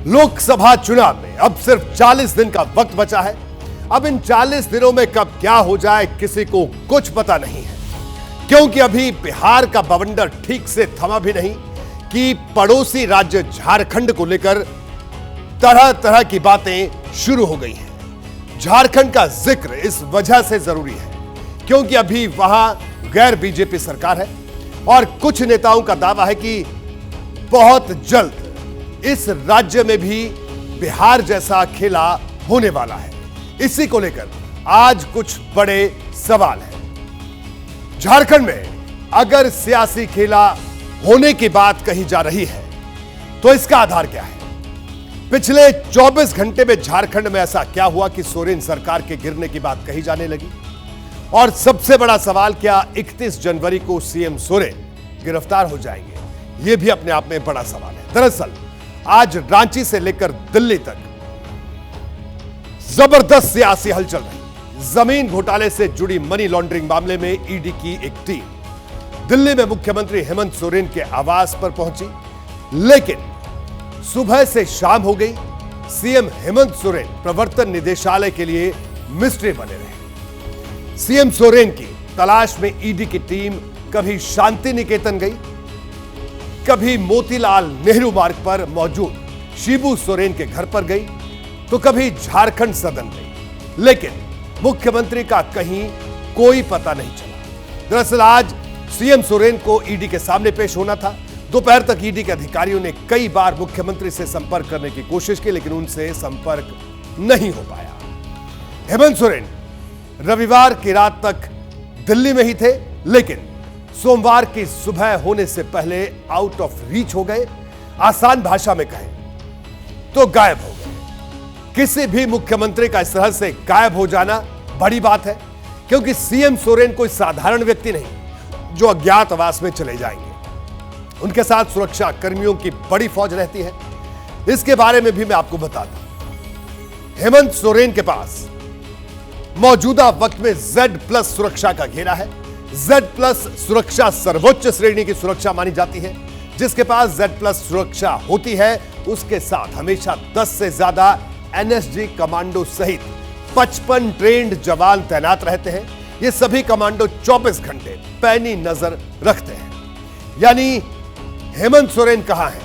लोकसभा चुनाव में अब सिर्फ 40 दिन का वक्त बचा है। अब इन 40 दिनों में कब क्या हो जाए किसी को कुछ पता नहीं है, क्योंकि अभी बिहार का बवंडर ठीक से थमा भी नहीं कि पड़ोसी राज्य झारखंड को लेकर तरह तरह की बातें शुरू हो गई हैं। झारखंड का जिक्र इस वजह से जरूरी है क्योंकि अभी वहां गैर बीजेपी सरकार है और कुछ नेताओं का दावा है कि बहुत जल्द इस राज्य में भी बिहार जैसा खेला होने वाला है। इसी को लेकर आज कुछ बड़े सवाल हैं। झारखंड में अगर सियासी खेला होने की बात कही जा रही है तो इसका आधार क्या है? पिछले 24 घंटे में झारखंड में ऐसा क्या हुआ कि सोरेन सरकार के गिरने की बात कही जाने लगी? और सबसे बड़ा सवाल, क्या 31 जनवरी को सीएम सोरेन गिरफ्तार हो जाएंगे? यह भी अपने आप में बड़ा सवाल है। दरअसल आज रांची से लेकर दिल्ली तक जबरदस्त सियासी हलचल रही। जमीन घोटाले से जुड़ी मनी लॉन्ड्रिंग मामले में ईडी की एक टीम दिल्ली में मुख्यमंत्री हेमंत सोरेन के आवास पर पहुंची, लेकिन सुबह से शाम हो गई, सीएम हेमंत सोरेन प्रवर्तन निदेशालय के लिए मिस्ट्री बने रहे। सीएम सोरेन की तलाश में ईडी की टीम कभी शांति निकेतन गई, कभी मोतीलाल नेहरू मार्ग पर मौजूद शिबू सोरेन के घर पर गई, तो कभी झारखंड सदन गई, लेकिन मुख्यमंत्री का कहीं कोई पता नहीं चला। दरअसल आज सीएम सोरेन को ईडी के सामने पेश होना था। दोपहर तक ईडी के अधिकारियों ने कई बार मुख्यमंत्री से संपर्क करने की कोशिश की, लेकिन उनसे संपर्क नहीं हो पाया। हेमंत सोरेन रविवार की रात तक दिल्ली में ही थे, लेकिन सोमवार की सुबह होने से पहले आउट ऑफ रीच हो गए। आसान भाषा में कहें तो गायब हो गए। किसी भी मुख्यमंत्री का इस तरह से गायब हो जाना बड़ी बात है, क्योंकि सीएम सोरेन कोई साधारण व्यक्ति नहीं जो अज्ञातवास में चले जाएंगे। उनके साथ सुरक्षा कर्मियों की बड़ी फौज रहती है। इसके बारे में भी मैं आपको बता दूं, हेमंत सोरेन के पास मौजूदा वक्त में Z+ सुरक्षा का घेरा है। Z+ सुरक्षा सर्वोच्च श्रेणी की सुरक्षा मानी जाती है। जिसके पास Z+ सुरक्षा होती है उसके साथ हमेशा 10 से ज्यादा NSG कमांडो सहित 55 ट्रेंड जवान तैनात रहते हैं। ये सभी कमांडो 24 घंटे पैनी नजर रखते हैं। यानी हेमंत सोरेन कहां है,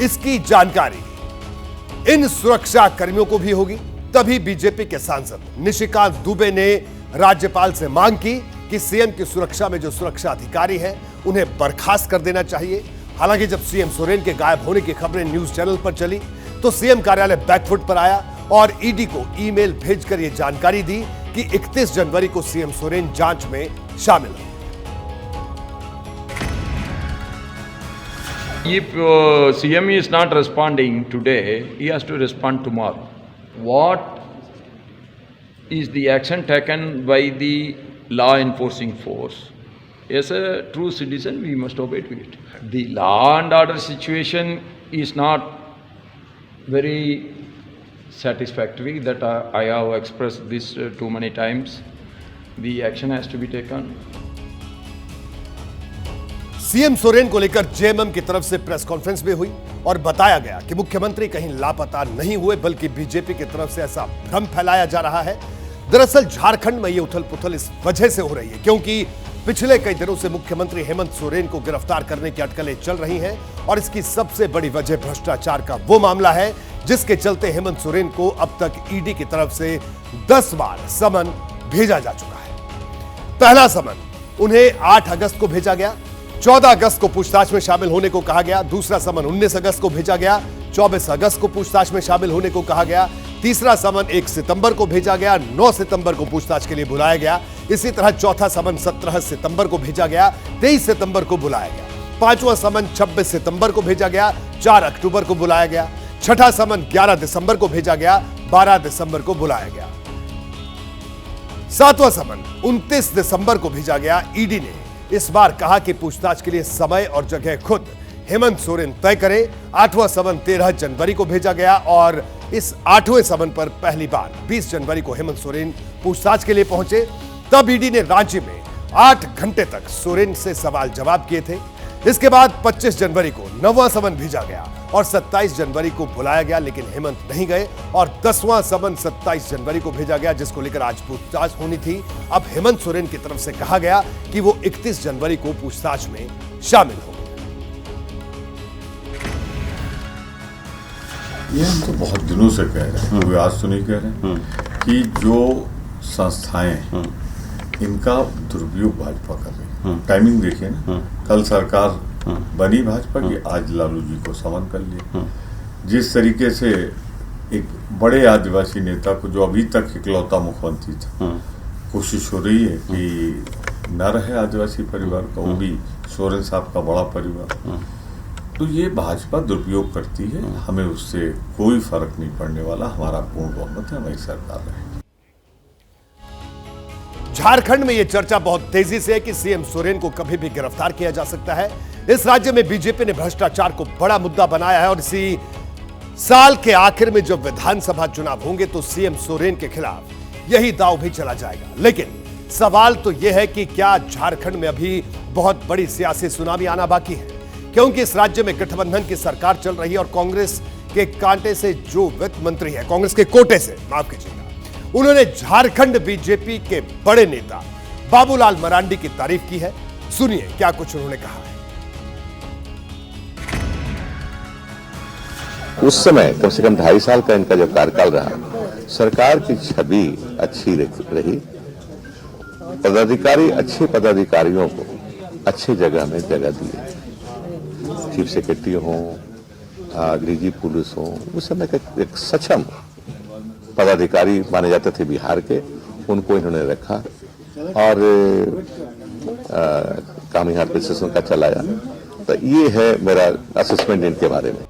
इसकी जानकारी इन सुरक्षा कर्मियों को भी होगी। तभी बीजेपी के सांसद निशिकांत दुबे ने राज्यपाल से मांग की कि सीएम की सुरक्षा में जो सुरक्षा अधिकारी हैं उन्हें बर्खास्त कर देना चाहिए। हालांकि जब सीएम सोरेन के गायब होने की खबरें न्यूज चैनल पर चली तो सीएम कार्यालय बैकफुट पर आया और ईडी को ईमेल भेजकर यह जानकारी दी कि 31 जनवरी को सीएम सोरेन जांच में शामिल हैं। If CM is not responding today, he has to respond tomorrow. What is the action taken by the law enforcing force? As a true citizen, we must obey to it. The law and order situation is not very satisfactory. That I have expressed this too many times. The action has to be taken. CM Soren को लेकर JMM की तरफ से press conference भी हुई और बताया गया कि मुख्यमंत्री कहीं लापता नहीं हुए, बल्कि बीजेपी की तरफ से ऐसा भ्रम फैलाया जा रहा है। दरअसल झारखंड में ये उथल पुथल इस वजह से हो रही है क्योंकि पिछले कई दिनों से मुख्यमंत्री हेमंत सोरेन को गिरफ्तार करने की अटकलें चल रही हैं और इसकी सबसे बड़ी वजह भ्रष्टाचार का वो मामला है जिसके चलते हेमंत सोरेन को अब तक ईडी की तरफ से 10 बार समन भेजा जा चुका है। पहला समन उन्हें 8 अगस्त को भेजा गया, 14 अगस्त को पूछताछ में शामिल होने को कहा गया। दूसरा समन 19 अगस्त को भेजा गया, 24 अगस्त को पूछताछ में शामिल होने को कहा गया। तीसरा समन 1 सितंबर को भेजा गया, 9 सितंबर को पूछताछ के लिए बुलाया गया। इसी तरह चौथा समन 17 सितंबर को भेजा गया, 23 सितंबर को बुलाया गया। पांचवा समन 26 सितंबर को भेजा गया, 4 अक्टूबर को बुलाया गया। छठा समन 11 दिसंबर को भेजा गया, 12 दिसंबर को बुलाया गया। सातवां समन 29 दिसंबर को भेजा गया। ईडी ने इस बार कहा कि पूछताछ के लिए समय और जगह खुद हेमंत सोरेन तय करे। 8वां समन 13 जनवरी को भेजा गया और इस 8वें समन पर पहली बार 20 जनवरी को हेमंत सोरेन पूछताछ के लिए पहुंचे। तब ईडी ने रांची में 8 घंटे तक सोरेन से सवाल जवाब किए थे। इसके बाद 25 जनवरी को 9वां समन भेजा गया और 27 जनवरी को बुलाया गया, लेकिन हेमंत नहीं गए और 10वां समन 27 जनवरी को भेजा गया, जिसको लेकर आज पूछताछ होनी थी। अब हेमंत सोरेन की तरफ से कहा गया कि वो 31 जनवरी को पूछताछ में शामिल होंगे। ये हम तो बहुत दिनों से कह रहे हैं, कोई आज तो नहीं कह रहे कि जो संस्थाएं इनका दुरुपयोग भाजपा कर रही है। टाइमिंग देखिए ना, कल सरकार बनी भाजपा की, आज लालू जी को समन कर लिया। जिस तरीके से एक बड़े आदिवासी नेता को, जो अभी तक इकलौता मुख्यमंत्री था, कोशिश हो रही है कि न रहे आदिवासी परिवार का, वो भी सोरेन साहब का बड़ा परिवार, तो ये भाजपा दुरुपयोग करती है। हमें उससे कोई फर्क नहीं पड़ने वाला, हमारा पूर्ण बहुमत है, हमारी सरकार रहेगी। झारखंड में यह चर्चा बहुत तेजी से है कि सीएम सोरेन को कभी भी गिरफ्तार किया जा सकता है। इस राज्य में बीजेपी ने भ्रष्टाचार को बड़ा मुद्दा बनाया है और इसी साल के आखिर में जब विधानसभा चुनाव होंगे तो सीएम सोरेन के खिलाफ यही दांव भी चला जाएगा। लेकिन सवाल तो यह है कि क्या झारखंड में अभी बहुत बड़ी सियासी सुनामी आना बाकी है, क्योंकि इस राज्य में गठबंधन की सरकार चल रही है और कांग्रेस के कांटे से जो वित्त मंत्री है, कांग्रेस के कोटे से, माफ कीजिएगा, उन्होंने झारखंड बीजेपी के बड़े नेता बाबूलाल मरांडी की तारीफ की है। सुनिए क्या कुछ उन्होंने कहा है। उस समय कम से कम 2.5 साल का इनका जो कार्यकाल रहा, सरकार की छवि अच्छी रही, पदाधिकारी अच्छे पदाधिकारियों को अच्छे जगह में जगह दिए, चीफ सेक्रेटरी हो, डीजी पुलिस हो, उस समय का एक सक्षम पदाधिकारी माने जाते थे बिहार के, उनको इन्होंने रखा और काम यहाँ प्रशासन का चलाया। तो ये है मेरा असेसमेंट इनके बारे में।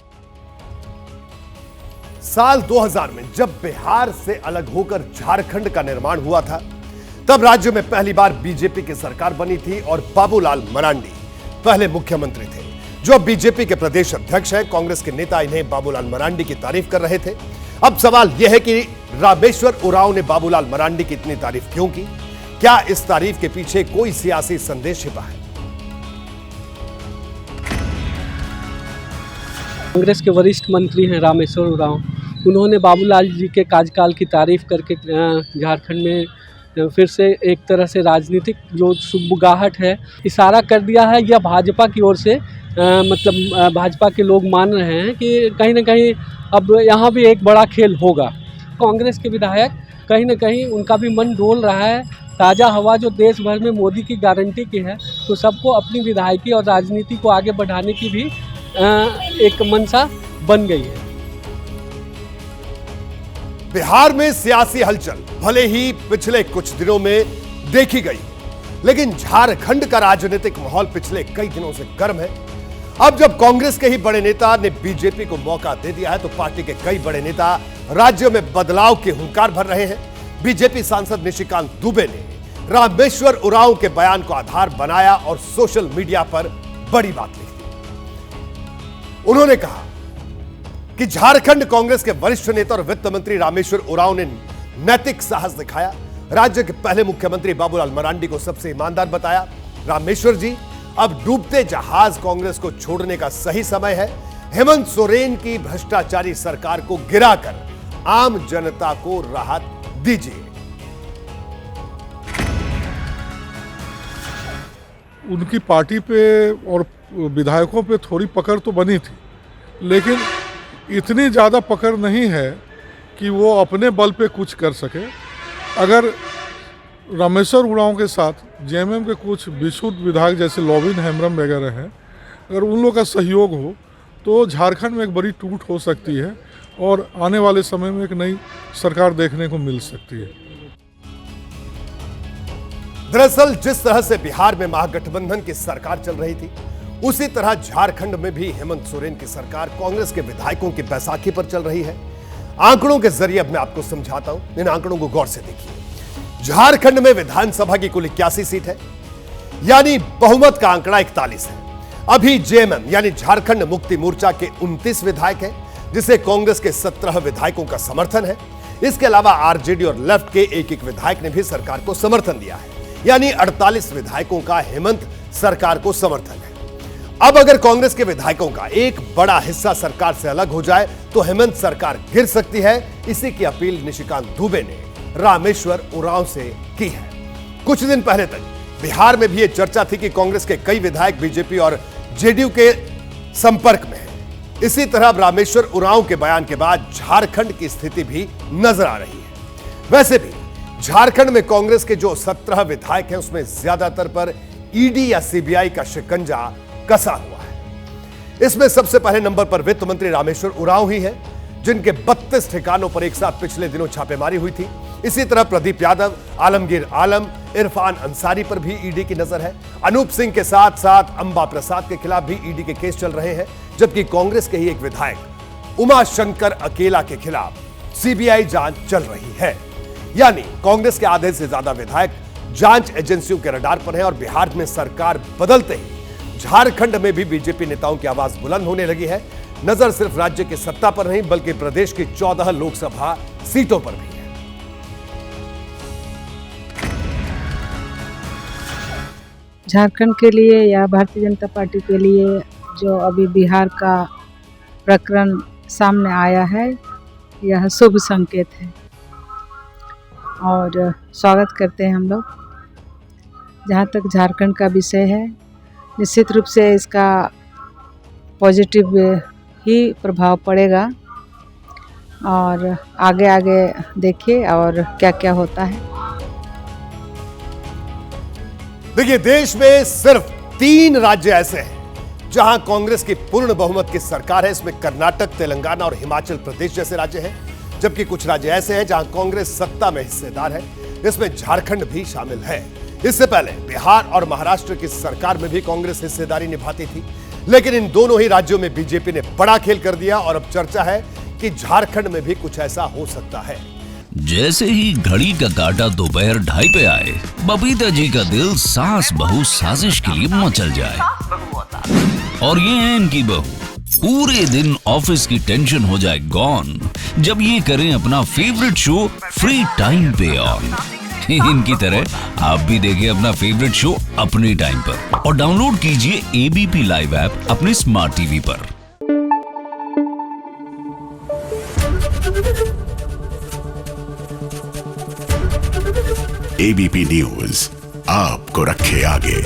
साल 2000 में जब बिहार से अलग होकर झारखंड का निर्माण हुआ था, तब राज्य में पहली बार बीजेपी की सरकार बनी थी और बाबूलाल मरांडी पहले मुख्यमंत्री थे, जो बीजेपी के प्रदेश अध्यक्ष हैं। कांग्रेस के नेता इन्हें बाबूलाल मरांडी की तारीफ कर रहे थे। अब सवाल यह है कि रामेश्वर उरांव ने बाबूलाल मरांडी की इतनी तारीफ क्यों की? क्या इस तारीफ के पीछे कोई सियासी संदेश छिपा है? कांग्रेस के वरिष्ठ मंत्री हैं रामेश्वर उरांव, उन्होंने बाबूलाल जी के कार्यकाल की तारीफ करके झारखंड में फिर से एक तरह से राजनीतिक जो सुगबुगाहट है, इशारा कर दिया है। यह भाजपा की ओर से मतलब भाजपा के लोग मान रहे हैं कि कहीं ना कहीं अब यहाँ भी एक बड़ा खेल होगा। कांग्रेस के विधायक कहीं ना कहीं उनका भी मन डोल रहा है। ताज़ा हवा जो देश भर में मोदी की गारंटी की है, तो सबको अपनी विधायकी और राजनीति को आगे बढ़ाने की भी एक मंशा बन गई है। बिहार में सियासी हलचल भले ही पिछले कुछ दिनों में देखी गई, लेकिन झारखंड का राजनीतिक माहौल पिछले कई दिनों से गर्म है। अब जब कांग्रेस के ही बड़े नेता ने बीजेपी को मौका दे दिया है, तो पार्टी के कई बड़े नेता राज्य में बदलाव के हुंकार भर रहे हैं। बीजेपी सांसद निशिकांत दुबे ने रामेश्वर उरांव के बयान को आधार बनाया और सोशल मीडिया पर बड़ी बात लिखी। उन्होंने कहा कि झारखंड कांग्रेस के वरिष्ठ नेता और वित्त मंत्री रामेश्वर उरांव ने नैतिक साहस दिखाया। राज्य के पहले मुख्यमंत्री बाबूलाल मरांडी को सबसे ईमानदार बताया। रामेश्वर जी, अब डूबते जहाज कांग्रेस को छोड़ने का सही समय है। हेमंत सोरेन की भ्रष्टाचारी सरकार को गिराकर आम जनता को राहत दीजिए। उनकी पार्टी पे और विधायकों पे थोड़ी पकड़ तो बनी थी, लेकिन इतनी ज़्यादा पकड़ नहीं है कि वो अपने बल पे कुछ कर सके। अगर रामेश्वर उरांव के साथ जेएमएम के कुछ विशुद्ध विधायक जैसे लॉबिन हेम्ब्रम वगैरह हैं, अगर उन लोगों का सहयोग हो तो झारखंड में एक बड़ी टूट हो सकती है और आने वाले समय में एक नई सरकार देखने को मिल सकती है। दरअसल जिस तरह से बिहार में महागठबंधन की सरकार चल रही थी, उसी तरह झारखंड में भी हेमंत सोरेन की सरकार कांग्रेस के विधायकों की बैसाखी पर चल रही है। आंकड़ों के जरिए अब मैं आपको समझाता हूं, इन आंकड़ों को गौर से देखिए। झारखंड में विधानसभा की कुल 81 सीट है, यानी बहुमत का आंकड़ा 41 है। अभी जेएमएम यानी झारखंड मुक्ति मोर्चा के 29 विधायक हैं, जिसे कांग्रेस के 17 विधायकों का समर्थन है। इसके अलावा आरजेडी और लेफ्ट के एक विधायक ने भी सरकार को समर्थन दिया है, यानी 48 विधायकों का हेमंत सरकार को समर्थन है। अब अगर कांग्रेस के विधायकों का एक बड़ा हिस्सा सरकार से अलग हो जाए तो हेमंत सरकार गिर सकती है। इसी की अपील निशिकांत दुबे ने रामेश्वर उरांव से की है। कुछ दिन पहले तक बिहार में भी यह चर्चा थी कि कांग्रेस के कई विधायक बीजेपी और जेडीयू के संपर्क में हैं। इसी तरह रामेश्वर उरांव के बयान के बाद झारखंड की स्थिति भी नजर आ रही है। वैसे भी झारखंड में कांग्रेस के जो 17 विधायक हैं उसमें ज्यादातर पर ईडी या सीबीआई का शिकंजा कसा हुआ है। इसमें सबसे पहले नंबर पर वित्त मंत्री रामेश्वर उरांव ही है, जिनके 32 ठिकानों पर एक साथ पिछले दिनों छापेमारी हुई थी। इसी तरह प्रदीप यादव, आलमगीर आलम, इरफान अंसारी पर भी ईडी की नजर है। अनूप सिंह के साथ साथ अंबा प्रसाद के खिलाफ भी ईडी के केस चल रहे हैं, जबकि कांग्रेस के ही एक विधायक उमा शंकर अकेला के खिलाफ सीबीआई जांच चल रही है। यानी कांग्रेस के आधे से ज्यादा विधायक जांच एजेंसियों के रडार पर हैं और बिहार में सरकार बदलते ही झारखंड में भी बीजेपी नेताओं की आवाज बुलंद होने लगी है। नजर सिर्फ राज्य की सत्ता पर नहीं बल्कि प्रदेश की 14 लोकसभा सीटों पर भी है। झारखंड के लिए या भारतीय जनता पार्टी के लिए जो अभी बिहार का प्रकरण सामने आया है, यह शुभ संकेत है और स्वागत करते हैं हम लोग। जहाँ तक झारखंड का विषय है, निश्चित रूप से इसका पॉजिटिव ही प्रभाव पड़ेगा और आगे आगे देखिए और क्या क्या होता है। देखिए, देश में सिर्फ 3 राज्य ऐसे हैं जहां कांग्रेस की पूर्ण बहुमत की सरकार है। इसमें कर्नाटक, तेलंगाना और हिमाचल प्रदेश जैसे राज्य हैं, जबकि कुछ राज्य ऐसे हैं जहां कांग्रेस सत्ता में हिस्सेदार है। इसमें झारखंड भी शामिल है। इससे पहले बिहार और महाराष्ट्र की सरकार में भी कांग्रेस हिस्सेदारी निभाती थी, लेकिन इन दोनों ही राज्यों में बीजेपी ने बड़ा खेल कर दिया और अब चर्चा है कि झारखंड में भी कुछ ऐसा हो सकता है। जैसे ही घड़ी का काटा दोपहर 2:30 पे आए, बबीता जी का दिल सास बहू साजिश के लिए मचल जाए। और ये है इनकी बहू, पूरे दिन ऑफिस की टेंशन हो जाए गॉन जब ये करें अपना फेवरेट शो फ्री टाइम पे ऑन। इनकी तरह आप भी देखिए अपना फेवरेट शो अपने टाइम पर और डाउनलोड कीजिए एबीपी लाइव ऐप अपने स्मार्ट टीवी पर। एबीपी न्यूज आपको रखे आगे।